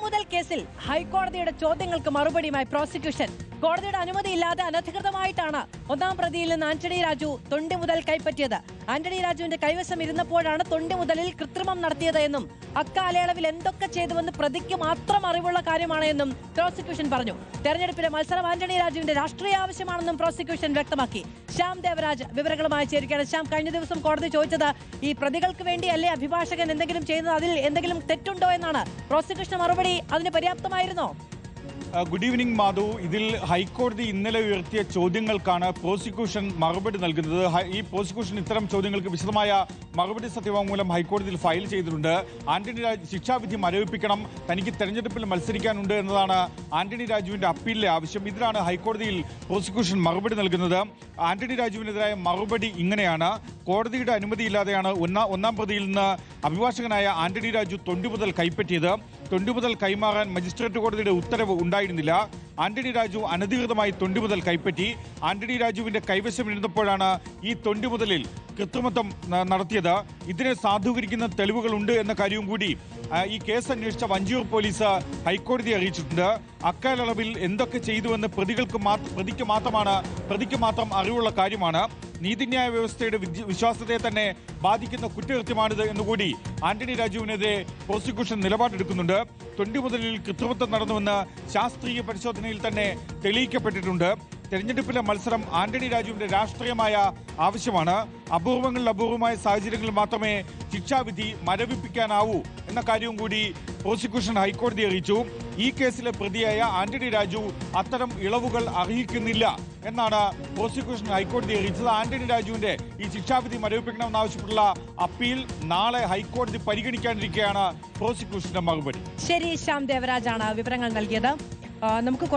തൊണ്ടിമുതൽ കേസിൽ ഹൈക്കോടതിയുടെ ചോദ്യങ്ങൾക്ക് മറുപടിയുമായി പ്രോസിക്യൂഷൻ. കോടതിയുടെ അനുമതിയില്ലാതെ അനധികൃതമായിട്ടാണ് ഒന്നാം പ്രതിയിൽ നിന്ന് ആന്റണി രാജു തൊണ്ടിമുതൽ കൈപ്പറ്റിയത്. ആന്റണി രാജുവിന്റെ കൈവശം ഇരുന്നപ്പോഴാണ് തൊണ്ടിമുതലിൽ കൃത്രിമം നടത്തിയത് എന്നും അക്കാലയളവിൽ എന്തൊക്കെ ചെയ്തുവെന്ന് പ്രതിക്ക് മാത്രം അറിവുള്ള കാര്യമാണ് എന്നും പ്രോസിക്യൂഷൻ പറഞ്ഞു. തെരഞ്ഞെടുപ്പിലെ മത്സരം ആന്റണി രാജുവിന്റെ രാഷ്ട്രീയ ആവശ്യമാണെന്നും പ്രോസിക്യൂഷൻ വ്യക്തമാക്കി. ശ്യാം ദേവരാജ് വിവരങ്ങളുമായി ചേരുകയാണ്. ശ്യാം, കഴിഞ്ഞ ദിവസം കോടതി ചോദിച്ചത് ഈ പ്രതികൾക്ക് വേണ്ടിയല്ലേ അഭിഭാഷകൻ എന്തെങ്കിലും ചെയ്യുന്നത്, അതിൽ എന്തെങ്കിലും തെറ്റുണ്ടോ എന്നാണ്. പ്രോസിക്യൂഷൻ മറുപടി അതിന് പര്യാപ്തമായിരുന്നോ? Good evening Madhu. ഇതിൽ ഹൈക്കോടതി ഇന്നലെ ഉയർത്തിയ ചോദ്യങ്ങൾക്കാണ് പ്രോസിക്യൂഷൻ മറുപടി നൽകുന്നത്. ഈ പ്രോസിക്യൂഷൻ ഇത്തരം ചോദ്യങ്ങൾക്ക് വിശദമായ മറുപടി സത്യവാങ്മൂലം ഹൈക്കോടതിയിൽ ഫയൽ ചെയ്തിട്ടുണ്ട്. ആന്റണി രാജു ശിക്ഷാവിധി മരവിപ്പിക്കണം, തനിക്ക് തെരഞ്ഞെടുപ്പിൽ മത്സരിക്കാനുണ്ട് എന്നതാണ് ആന്റണി രാജുവിന്റെ അപ്പീലിലെ ആവശ്യം. ഇതിലാണ് ഹൈക്കോടതിയിൽ പ്രോസിക്യൂഷൻ മറുപടി നൽകുന്നത്. ആന്റണി രാജുവിനെതിരായ മറുപടി ഇങ്ങനെയാണ്: കോടതിയുടെ അനുമതിയില്ലാതെയാണ് ഒന്നാം പ്രതിയിൽ നിന്ന് അഭിഭാഷകനായ ആന്റണി രാജു തൊണ്ടിമുതൽ കൈപ്പറ്റിയത്. തൊണ്ടിമുതൽ കൈമാറാൻ മജിസ്ട്രേറ്റ് കോടതിയുടെ ഉത്തരവ് ഉണ്ടായിരുന്നില്ല. ആന്റണി രാജു അനധികൃതമായി തൊണ്ടിമുതൽ കൈപ്പറ്റി. ആന്റണി രാജുവിന്റെ കൈവശം ഇരുന്നപ്പോഴാണ് ഈ തൊണ്ടിമുതലിൽ കൃത്രിമത്വം നടത്തിയത്. ഇതിനെ സാധൂകരിക്കുന്ന തെളിവുകളുണ്ട് എന്ന കാര്യവും കൂടി ഈ കേസ് അന്വേഷിച്ച വഞ്ചിയൂർ പോലീസ് ഹൈക്കോടതിയെ അറിയിച്ചിട്ടുണ്ട്. അക്കാലയളവിൽ എന്തൊക്കെ ചെയ്തുവെന്ന് പ്രതിക്ക് മാത്രം അറിവുള്ള കാര്യമാണ്. നീതിന്യായ വ്യവസ്ഥയുടെ വിശ്വാസ്യതയെ തന്നെ ബാധിക്കുന്ന കുറ്റകൃത്യമാണിത് എന്നുകൂടി ആന്റണി രാജുവിനെതിരെ പ്രോസിക്യൂഷൻ നിലപാടെടുക്കുന്നുണ്ട്. തൊണ്ടിമുതലിൽ കൃത്രിമത്വം നടന്നുവെന്ന് ശാസ്ത്രീയ പരിശോധനയിൽ തന്നെ തെളിയിക്കപ്പെട്ടിട്ടുണ്ട്. തെരഞ്ഞെടുപ്പിലെ മത്സരം ആന്റണി രാജുവിന്റെ രാഷ്ട്രീയമായ ആവശ്യമാണ്. അപൂർവമായ സാഹചര്യങ്ങളിൽ മാത്രമേ ശിക്ഷാവിധി മരവിപ്പിക്കാനാവൂ എന്ന കാര്യവും കൂടി പ്രോസിക്യൂഷൻ ഹൈക്കോടതിയെ അറിയിച്ചു. ഈ കേസിലെ പ്രതിയായ ആന്റണി രാജു അത്തരം ഇളവുകൾ അർഹിക്കുന്നില്ല എന്നാണ് പ്രോസിക്യൂഷൻ ഹൈക്കോടതിയെ അറിയിച്ചത്. ആന്റണി രാജുവിന്റെ ഈ ശിക്ഷാവിധി മരവിപ്പിക്കണമെന്നാവശ്യപ്പെട്ടുള്ള അപ്പീൽ നാളെ ഹൈക്കോടതി പരിഗണിക്കാനിരിക്കെയാണ് പ്രോസിക്യൂഷന്റെ മറുപടി. ശരി, ശ്യാം ദേവരാജാണ് വിവരങ്ങൾ നൽകിയത്. നമുക്ക്